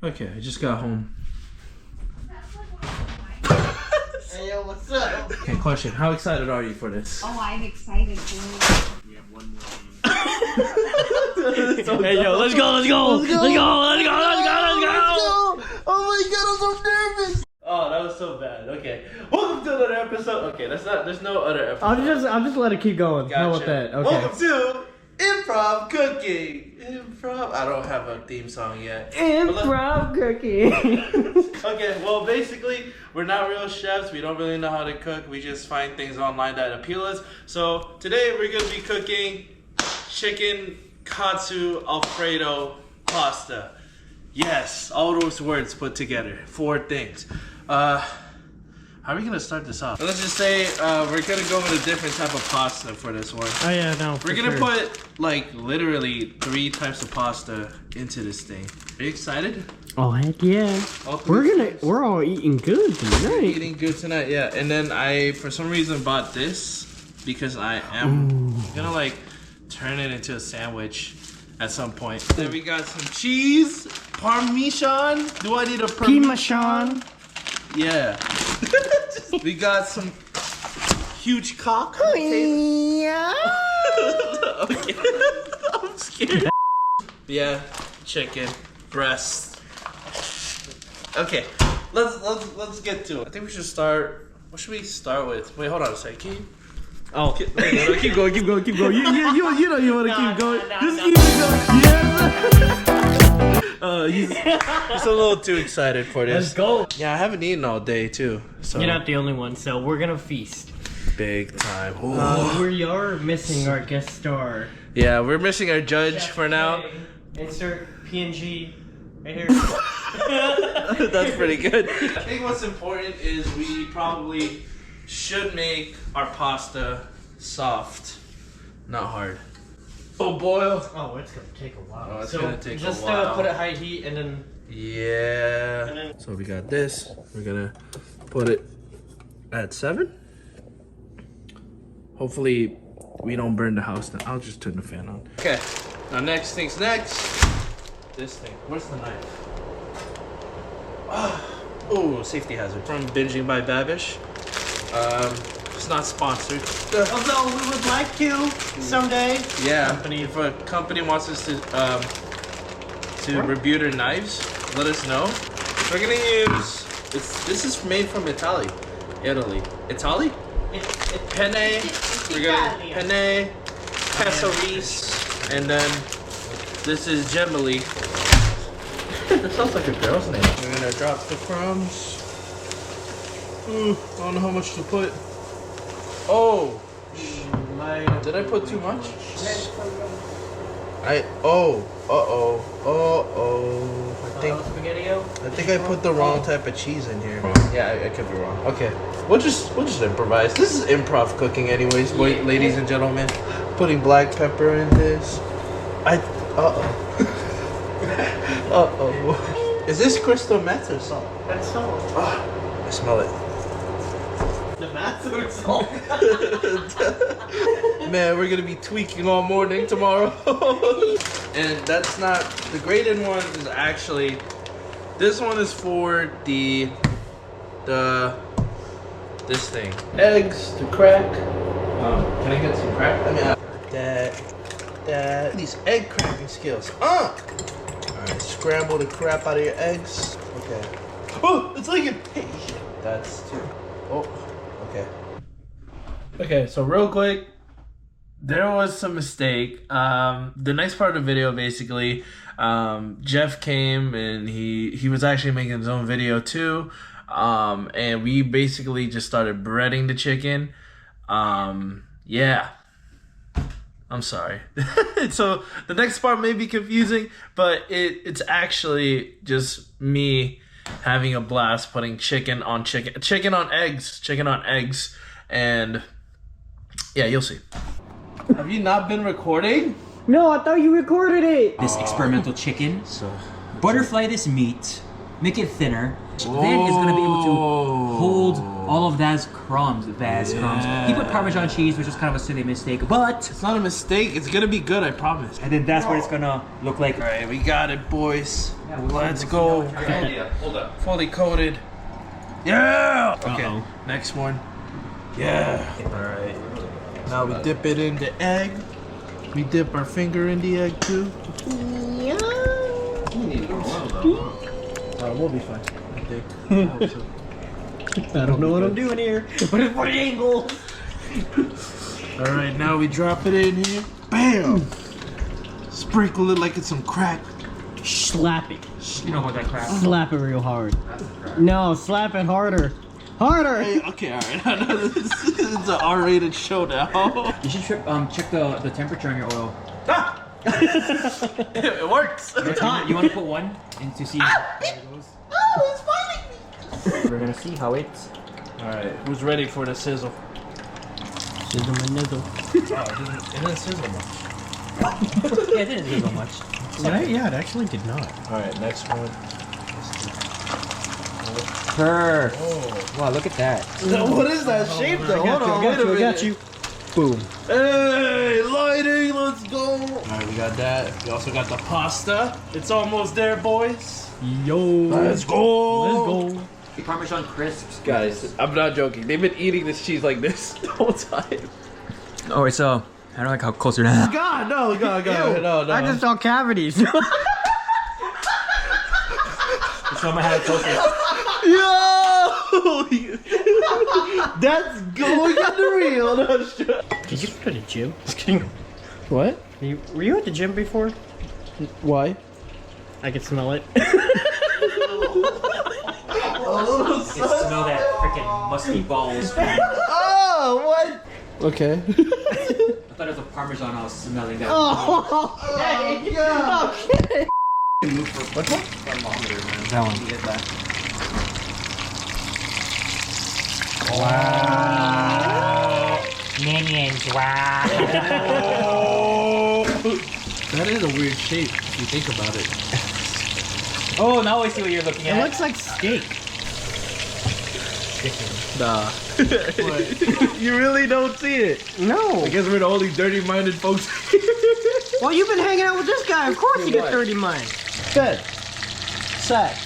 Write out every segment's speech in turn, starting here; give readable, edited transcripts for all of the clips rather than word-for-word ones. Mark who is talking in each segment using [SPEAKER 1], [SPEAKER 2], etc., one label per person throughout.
[SPEAKER 1] Okay, I just got home.
[SPEAKER 2] Hey, yo, what's up?
[SPEAKER 1] Okay, question. How excited are you for this?
[SPEAKER 3] Oh, I'm excited for
[SPEAKER 2] We have one more
[SPEAKER 1] Hey, yo, let's go, let's go! Let's go, let's go, let's go, let's go, let's go!
[SPEAKER 2] Oh my god, I'm so nervous!
[SPEAKER 1] Oh, that was so bad. Okay. Welcome to another episode. Okay, there's no other episode.
[SPEAKER 4] I'll just let it keep going.
[SPEAKER 1] Gotcha.
[SPEAKER 4] How about that? Okay.
[SPEAKER 1] Welcome to Improv Cooking. Improv. I don't have a theme song yet.
[SPEAKER 4] Improv cooking.
[SPEAKER 1] Okay, well, basically, we're not real chefs. We don't really know how to cook. We just find things online that appeal us. So today we're gonna be cooking chicken Katsu Alfredo pasta. Yes, all those words put together. 4 things. How are we gonna start this off? Let's just say we're gonna go with a different type of pasta for this one.
[SPEAKER 4] Oh yeah, no.
[SPEAKER 1] We're gonna put like literally 3 types of pasta into this thing. Are you excited?
[SPEAKER 4] Oh heck yeah. We're all eating good tonight.
[SPEAKER 1] Eating good tonight, yeah. And then I, for some reason, bought this because I am gonna like turn it into a sandwich at some point. Then we got some cheese, Parmesan. Do I need a
[SPEAKER 4] Parmesan?
[SPEAKER 1] Yeah. We got some huge cock.
[SPEAKER 4] Yeah.
[SPEAKER 1] Okay. I'm scared. Yeah, chicken breast. Okay, let's get to it. I think we should start. What should we start with? Wait, hold on a second. Can you?
[SPEAKER 4] Oh.
[SPEAKER 1] Keep going. You know you want to keep going. Just keep it going. Yes. He's a little too excited for this.
[SPEAKER 4] Let's go.
[SPEAKER 1] Yeah, I haven't eaten all day too. So
[SPEAKER 4] You're not the only one, so we're gonna feast.
[SPEAKER 1] big time.
[SPEAKER 4] We are missing our guest star.
[SPEAKER 1] Yeah, we're missing our judge for now.
[SPEAKER 4] Insert PNG right here.
[SPEAKER 1] That's pretty good. I think what's important is we probably should make our pasta soft, not hard. Oh, boil.
[SPEAKER 4] Oh, it's gonna take a while.
[SPEAKER 1] Oh, it's gonna take a
[SPEAKER 4] just
[SPEAKER 1] while.
[SPEAKER 4] put it high heat and then.
[SPEAKER 1] Yeah. So we got this. We're gonna put it at 7. Hopefully we don't burn the house down. I'll just turn the fan on. Okay. Now next thing's next. This thing. Where's the knife? Oh, safety hazard. From Binging by Babish. It's not sponsored.
[SPEAKER 4] Although we would like to someday.
[SPEAKER 1] Yeah.
[SPEAKER 4] Company.
[SPEAKER 1] If a company wants us to review their knives, let us know. We're gonna use. This is made from Italy. Italy. Penne. We're gonna penne, pescerise, and then this is gemoli. That sounds like a girl's name. We're gonna drop the crumbs. I don't know how much to put. Oh, did I put too much? I think I put the wrong type of cheese in here. Yeah, I could be wrong. Okay, we'll just improvise. This is improv cooking, anyways, ladies and gentlemen. Putting black pepper in this. Is this crystal meth or salt?
[SPEAKER 4] That's salt.
[SPEAKER 1] I smell it.
[SPEAKER 4] The bathroom salt.
[SPEAKER 1] Man, we're gonna be tweaking all morning tomorrow. And that's not the graded one. Is actually this one is for the this thing. Eggs to crack. Can I get some crack? I mean, these egg cracking skills. Alright, scramble the crap out of your eggs. Okay. Oh, it's leaking. Hey, that's 2. Oh, okay. Okay, so real quick, there was some mistake. The next part of the video, basically, Jeff came and he was actually making his own video too. And we basically just started breading the chicken. Yeah. I'm sorry. So the next part may be confusing, but it's actually just me having a blast putting chicken on eggs, and yeah, you'll see. Have you not been recording?
[SPEAKER 4] No, I thought you recorded it.
[SPEAKER 5] This experimental chicken.
[SPEAKER 1] So
[SPEAKER 5] Butterfly this meat. make it thinner. Then it's gonna be able to hold all of those crumbs. He put Parmesan cheese, which is kind of a silly mistake, but
[SPEAKER 1] It's not a mistake. It's gonna be good, I promise.
[SPEAKER 5] and then that's what it's gonna look like.
[SPEAKER 1] All right, we got it, boys.
[SPEAKER 5] Yeah,
[SPEAKER 1] Let's go.
[SPEAKER 6] Hold up.
[SPEAKER 1] Fully coated. Yeah. Okay.
[SPEAKER 4] Uh-oh.
[SPEAKER 1] Next one. Yeah. All right. Now we dip it in the egg. We dip our finger in the egg too. We'll be fine. I think. I hope so.
[SPEAKER 4] I don't know what I'm doing here, but it's for the angle.
[SPEAKER 1] All right, now we drop it in here. Bam! Sprinkle it like it's some crack.
[SPEAKER 4] Slap it.
[SPEAKER 5] You know about that crap.
[SPEAKER 4] Slap it real hard. No, slap it harder. Harder!
[SPEAKER 1] Hey, okay, all right. I know this is an R-rated show now.
[SPEAKER 5] You should check the temperature on your oil.
[SPEAKER 1] Ah! It works.
[SPEAKER 5] It's hot. You want to put one in to see how it goes?
[SPEAKER 2] Oh, it's biting me.
[SPEAKER 5] We're gonna see how it's.
[SPEAKER 1] All right, who's ready for the sizzle?
[SPEAKER 4] Sizzle my nizzle.
[SPEAKER 1] Oh, it didn't sizzle much.
[SPEAKER 5] Yeah, it didn't sizzle much.
[SPEAKER 4] Yeah, it actually did not.
[SPEAKER 1] All right, next one.
[SPEAKER 5] Perfect.
[SPEAKER 1] Oh.
[SPEAKER 5] Wow, look at that.
[SPEAKER 1] What is that shape though? Hold on, wait a minute.
[SPEAKER 4] I got you. Boom.
[SPEAKER 1] Hey, lighting, let's go. All right, we got that. We also got the pasta. It's almost there, boys.
[SPEAKER 4] Yo.
[SPEAKER 1] Let's go.
[SPEAKER 4] Let's go.
[SPEAKER 5] Parmesan crisps.
[SPEAKER 1] Guys, I'm not joking. They've been eating this cheese like this the whole time.
[SPEAKER 5] Oh, it's I don't like how close you're now.
[SPEAKER 1] God, no.
[SPEAKER 4] I just saw cavities.
[SPEAKER 5] Show my hand closer.
[SPEAKER 1] Yo! That's going on the reel. No, sure.
[SPEAKER 4] Did you go to the gym? Just kidding.
[SPEAKER 1] What?
[SPEAKER 4] Were you at the gym before?
[SPEAKER 1] Why?
[SPEAKER 4] I could smell it.
[SPEAKER 5] Smell that freaking musky balls.
[SPEAKER 1] Oh, what? Okay.
[SPEAKER 5] I thought it was a Parmesan I was smelling that.
[SPEAKER 1] What one?
[SPEAKER 5] That one.
[SPEAKER 1] Wow.
[SPEAKER 5] Minions, wow.
[SPEAKER 1] That is a weird shape if you think about it.
[SPEAKER 5] Oh, now I see what you're looking
[SPEAKER 4] It
[SPEAKER 5] at.
[SPEAKER 4] looks like steak.
[SPEAKER 1] Nah. You really don't see it.
[SPEAKER 4] No.
[SPEAKER 1] I guess we're the only dirty-minded folks.
[SPEAKER 4] Well, you've been hanging out with this guy. Of course you get 30 mine.
[SPEAKER 1] Bed. Sack.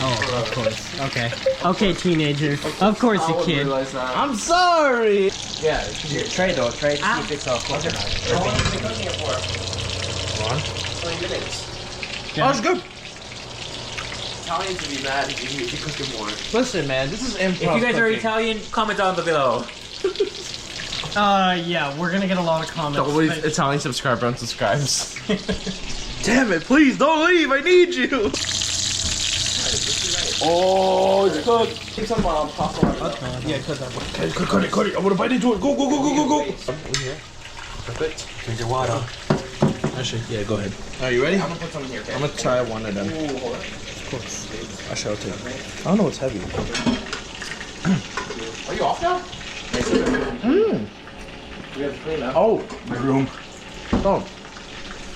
[SPEAKER 4] Oh, of course. Okay. Okay, teenager. Of course, a kid.
[SPEAKER 1] I'm sorry.
[SPEAKER 5] Yeah, here, try it though. Try it to see if it's close or not.
[SPEAKER 1] Come on.
[SPEAKER 6] 20 minutes.
[SPEAKER 1] Oh, it's good.
[SPEAKER 6] Italians would be mad if you cook it more.
[SPEAKER 1] Listen, man, this is improv.
[SPEAKER 5] If you guys are
[SPEAKER 1] cooking.
[SPEAKER 5] Italian, comment down below.
[SPEAKER 4] Yeah, we're gonna get a lot of comments.
[SPEAKER 6] Always
[SPEAKER 4] but-
[SPEAKER 6] Italian subscriber unsubscribes.
[SPEAKER 1] Damn it, please don't leave. I need you. Oh, it's cooked.
[SPEAKER 6] Take some pasta on it.
[SPEAKER 1] Yeah, cut that one. Cut it. I want to bite into it. Go.
[SPEAKER 6] Perfect. Drink your water.
[SPEAKER 1] Actually, yeah, go ahead. Are you ready?
[SPEAKER 6] I'm gonna put some in here, okay?
[SPEAKER 1] I'm gonna try one of them.
[SPEAKER 6] Ooh, hold on.
[SPEAKER 1] Of course. Actually, I'll take it. I don't know what's heavy.
[SPEAKER 6] Are you off now? We have to clean up.
[SPEAKER 1] Oh,
[SPEAKER 5] My room.
[SPEAKER 1] oh.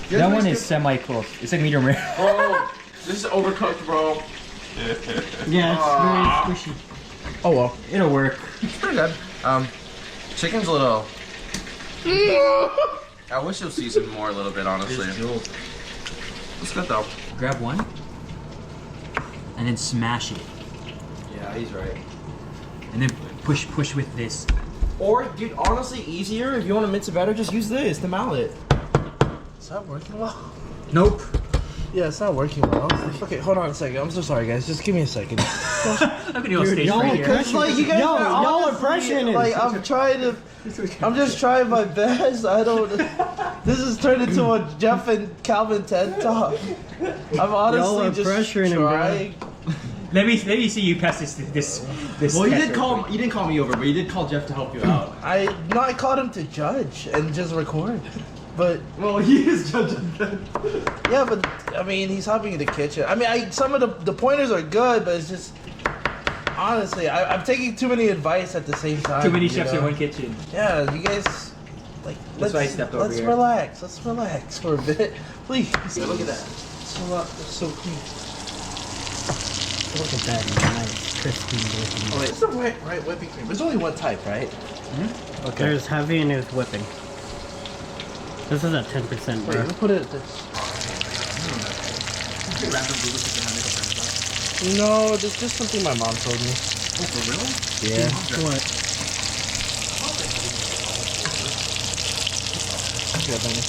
[SPEAKER 5] That one is semi-close. It's like medium rare.
[SPEAKER 6] Bro, this is overcooked, bro.
[SPEAKER 4] Yeah, it's very squishy.
[SPEAKER 1] Oh well.
[SPEAKER 5] It'll work.
[SPEAKER 6] It's pretty good. Chicken's a little. I wish it was seasoned more a little bit, honestly. It's good though.
[SPEAKER 5] Grab one. And then smash it.
[SPEAKER 6] Yeah, he's right.
[SPEAKER 5] And then push with this.
[SPEAKER 6] Or, dude, honestly, easier if you want to mince it better, just use this, the mallet.
[SPEAKER 1] Is that working well?
[SPEAKER 5] Nope.
[SPEAKER 1] Yeah, it's not working well. Okay, hold on a second. I'm so sorry, guys. Just give me a second.
[SPEAKER 5] I'm gonna go stage
[SPEAKER 4] y'all
[SPEAKER 5] right
[SPEAKER 4] are
[SPEAKER 5] here.
[SPEAKER 1] It's like you guys are
[SPEAKER 4] y'all are
[SPEAKER 1] honestly,
[SPEAKER 4] pressuring it.
[SPEAKER 1] Like I'm just trying my best. I don't. This has turned into a Jeff and Calvin TED talk. I'm honestly
[SPEAKER 4] Y'all are
[SPEAKER 1] just
[SPEAKER 4] pressuring him, bro.
[SPEAKER 1] trying.
[SPEAKER 5] Let me see you pass this.
[SPEAKER 6] Well, you
[SPEAKER 5] test
[SPEAKER 6] did call you didn't call me over, but you did call Jeff to help you out.
[SPEAKER 1] I called him to judge and just record. But
[SPEAKER 6] Well, he is judging then.
[SPEAKER 1] yeah, but I mean, he's helping in the kitchen. I mean, some of the pointers are good, but it's just honestly, I'm taking too many advice at the same time.
[SPEAKER 5] Too many
[SPEAKER 1] you
[SPEAKER 5] chefs
[SPEAKER 1] know?
[SPEAKER 5] in one kitchen.
[SPEAKER 1] Yeah, you guys, like,
[SPEAKER 5] That's why I stepped over
[SPEAKER 1] let's
[SPEAKER 5] here.
[SPEAKER 1] relax. Let's relax for a bit, please.
[SPEAKER 6] Yeah, look at that.
[SPEAKER 1] so clean.
[SPEAKER 4] Look at that nice, crispy looking.
[SPEAKER 1] Oh, wait, it's the right whipping cream. There's only one type, right?
[SPEAKER 4] Hmm? Okay. There's heavy and there's whipping. This is at 10%, bro.
[SPEAKER 1] Wait, let me put it at this. No, this is just something my mom told me.
[SPEAKER 5] Oh, for real?
[SPEAKER 1] Yeah.
[SPEAKER 4] What?
[SPEAKER 1] Yeah, Benny.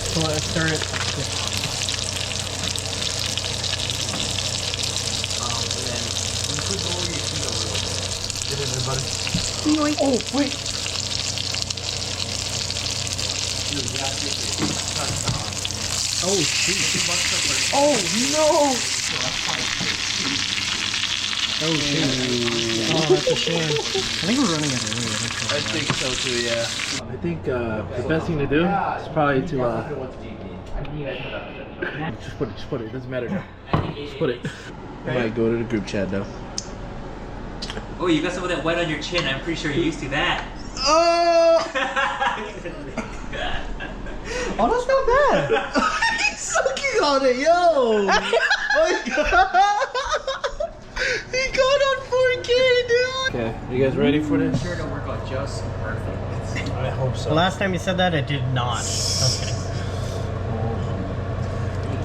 [SPEAKER 4] So let's stir it.
[SPEAKER 1] Get in there, buddy. Oh, wait.
[SPEAKER 4] Oh, shoot.
[SPEAKER 1] Oh, no.
[SPEAKER 4] Oh, shoot. Oh, that's a shame. I think we're running out of area.
[SPEAKER 1] I think so too, yeah. I think the best thing to do is probably to just put it. It doesn't matter now. Just put it. I might go to the group chat though.
[SPEAKER 5] Oh, you got some of that white on your chin. I'm pretty sure you're used to that.
[SPEAKER 1] Oh!
[SPEAKER 6] Oh, that's not bad.
[SPEAKER 1] He's sucking on it, yo! My God! He got on 4K, dude! Okay, you guys ready for this?
[SPEAKER 5] Sure, it'll work out just perfect.
[SPEAKER 1] I hope so.
[SPEAKER 4] The last time you said that, it did not. Okay.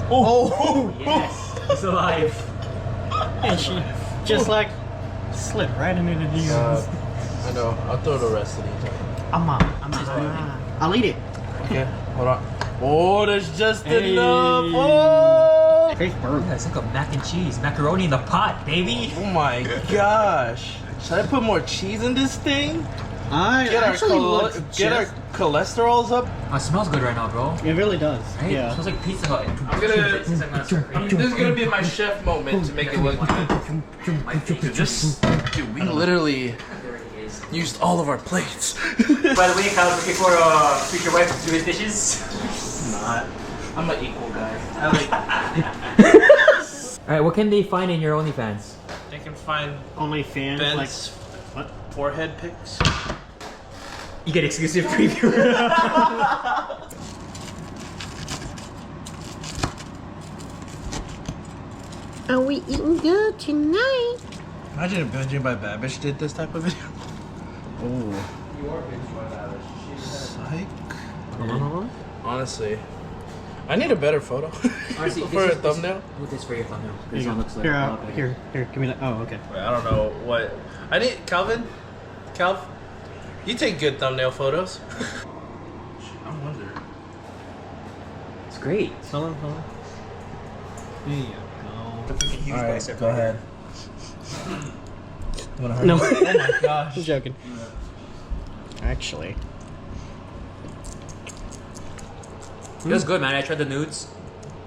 [SPEAKER 1] Oh!
[SPEAKER 5] Yes, it's alive.
[SPEAKER 4] And she just like slipped right into the DMs.
[SPEAKER 1] I know. I'll throw the rest of these.
[SPEAKER 4] I'll eat it.
[SPEAKER 1] Okay, hold on. Oh, there's just
[SPEAKER 4] Hey.
[SPEAKER 1] enough. Oh!
[SPEAKER 4] Face burn.
[SPEAKER 5] Yeah, it's like a mac and cheese. Macaroni in the pot, baby.
[SPEAKER 1] Oh my gosh. Should I put more cheese in this thing? Get our cholesterols up?
[SPEAKER 5] Oh, it smells good right now, bro.
[SPEAKER 4] It really does.
[SPEAKER 5] Right? It
[SPEAKER 4] Yeah.
[SPEAKER 5] smells like Pizza Hut.
[SPEAKER 1] This is gonna be my chef moment to make it look good. Dude, we literally used all of our plates.
[SPEAKER 5] By the way, Kyle's looking for a future wife to do his dishes.
[SPEAKER 1] Not. I'm an equal guy.
[SPEAKER 5] Alright, what can they find in your OnlyFans?
[SPEAKER 1] They can find
[SPEAKER 4] Only fans
[SPEAKER 1] Ben's
[SPEAKER 4] like
[SPEAKER 1] forehead pics.
[SPEAKER 5] You get exclusive preview.
[SPEAKER 3] Are we eating good tonight?
[SPEAKER 1] Imagine if Benji by Babish did this type of video. Oh.
[SPEAKER 6] You are Benji by Babish.
[SPEAKER 1] Psych. Honestly, I need a better photo
[SPEAKER 5] Honestly,
[SPEAKER 1] for a thumbnail.
[SPEAKER 5] Do this for your thumbnail.
[SPEAKER 4] Here
[SPEAKER 5] This
[SPEAKER 4] you
[SPEAKER 5] one
[SPEAKER 4] go.
[SPEAKER 5] looks like
[SPEAKER 4] Here,
[SPEAKER 5] a lot better.
[SPEAKER 4] here, give me that. Oh, okay.
[SPEAKER 1] Wait, I don't know what. I need Calvin. You take good thumbnail photos. I wonder.
[SPEAKER 5] It's great.
[SPEAKER 4] Hold on. There you go.
[SPEAKER 1] All right, go ahead.
[SPEAKER 4] No.
[SPEAKER 1] Oh my gosh.
[SPEAKER 4] I'm joking. Actually.
[SPEAKER 5] It was good, man. I tried the nudes.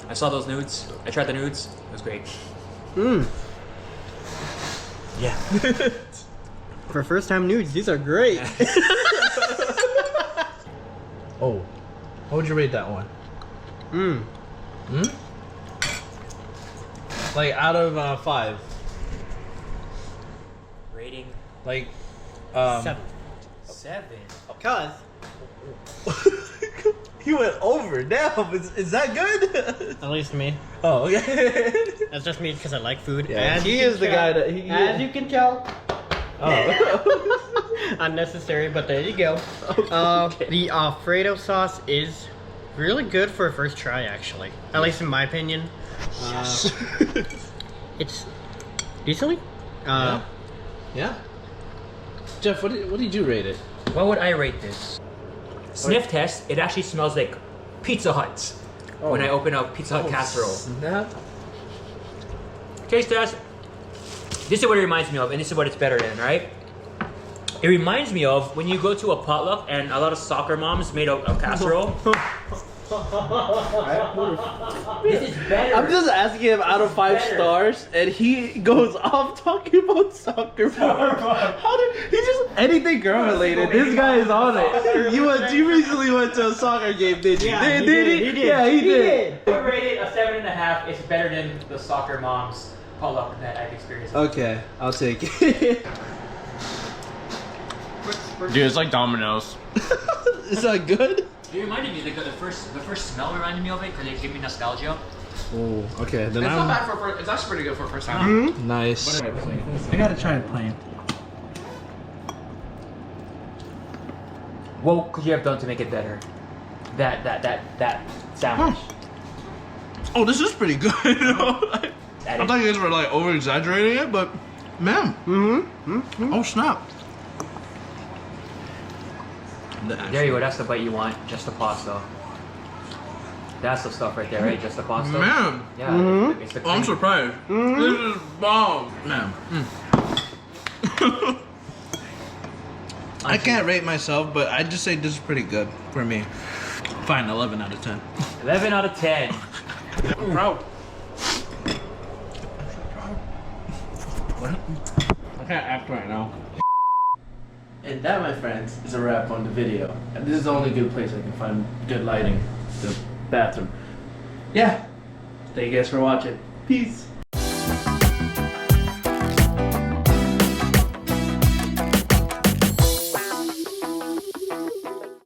[SPEAKER 5] I saw those nudes. I tried the nudes. It was great.
[SPEAKER 1] Yeah.
[SPEAKER 4] For first time nudes, these are great.
[SPEAKER 1] Oh, what would you rate that one? Like out of 5.
[SPEAKER 5] Rating
[SPEAKER 1] Like
[SPEAKER 4] 7.
[SPEAKER 5] 7.
[SPEAKER 4] Cause
[SPEAKER 1] You went over. Damn, is that good?
[SPEAKER 4] at least me.
[SPEAKER 1] Oh, okay.
[SPEAKER 4] That's just me because I like food.
[SPEAKER 1] Yeah,
[SPEAKER 4] As
[SPEAKER 1] he
[SPEAKER 4] you
[SPEAKER 1] is
[SPEAKER 4] can
[SPEAKER 1] the
[SPEAKER 4] tell.
[SPEAKER 1] guy that he.
[SPEAKER 4] As you can tell.
[SPEAKER 1] Oh.
[SPEAKER 4] Unnecessary, but there you go.
[SPEAKER 1] Okay.
[SPEAKER 4] The Alfredo sauce is really good for a first try, actually. At least in my opinion. It's decently.
[SPEAKER 1] Yeah. Jeff, what did you rate it?
[SPEAKER 5] What would I rate this? Sniff test. It actually smells like Pizza Hut when I open up Pizza Hut casserole.
[SPEAKER 1] Snap.
[SPEAKER 5] Taste test. This is what it reminds me of, and this is what it's better than, right? It reminds me of when you go to a potluck and a lot of soccer moms made a casserole. This is better.
[SPEAKER 1] I'm just asking him out of 5 stars, and he goes off talking about soccer. How did he just anything girl related? This guy is on it. You recently went to a soccer game, did you?
[SPEAKER 4] Yeah,
[SPEAKER 1] did
[SPEAKER 4] he
[SPEAKER 1] he?
[SPEAKER 4] did.
[SPEAKER 1] Yeah, he did.
[SPEAKER 5] I would rate it a 7.5. It's better than the soccer moms potluck that I've experienced.
[SPEAKER 1] Okay, I'll take it.
[SPEAKER 6] Dude, it's like Domino's.
[SPEAKER 1] Is that good?
[SPEAKER 5] It reminded me, the first smell reminded me of it because it gave me nostalgia.
[SPEAKER 1] Oh, okay. Then
[SPEAKER 6] It's
[SPEAKER 1] I'm
[SPEAKER 6] not bad for first. It's actually pretty good for first time.
[SPEAKER 1] nice.
[SPEAKER 6] I gotta try it plain.
[SPEAKER 5] What could you have done to make it better? That sandwich.
[SPEAKER 1] Oh, this is pretty good. I thought you guys were like over exaggerating it, but man. Oh snap.
[SPEAKER 5] There you go. That's the bite you want. Just the pasta. That's the stuff right there, right? Just the pasta.
[SPEAKER 1] Man.
[SPEAKER 5] Yeah. It's the
[SPEAKER 1] Oh, I'm
[SPEAKER 5] cream.
[SPEAKER 1] surprised. This is bomb. Man. I can't rate myself, but I'd just say this is pretty good for me. Fine, 11 out of 10.
[SPEAKER 5] 11 out of 10.
[SPEAKER 1] I'm proud. I can't act right now. And that, my friends, is a wrap on the video. And this is the only good place I can find good lighting. The bathroom. Yeah. Thank you guys for watching. Peace.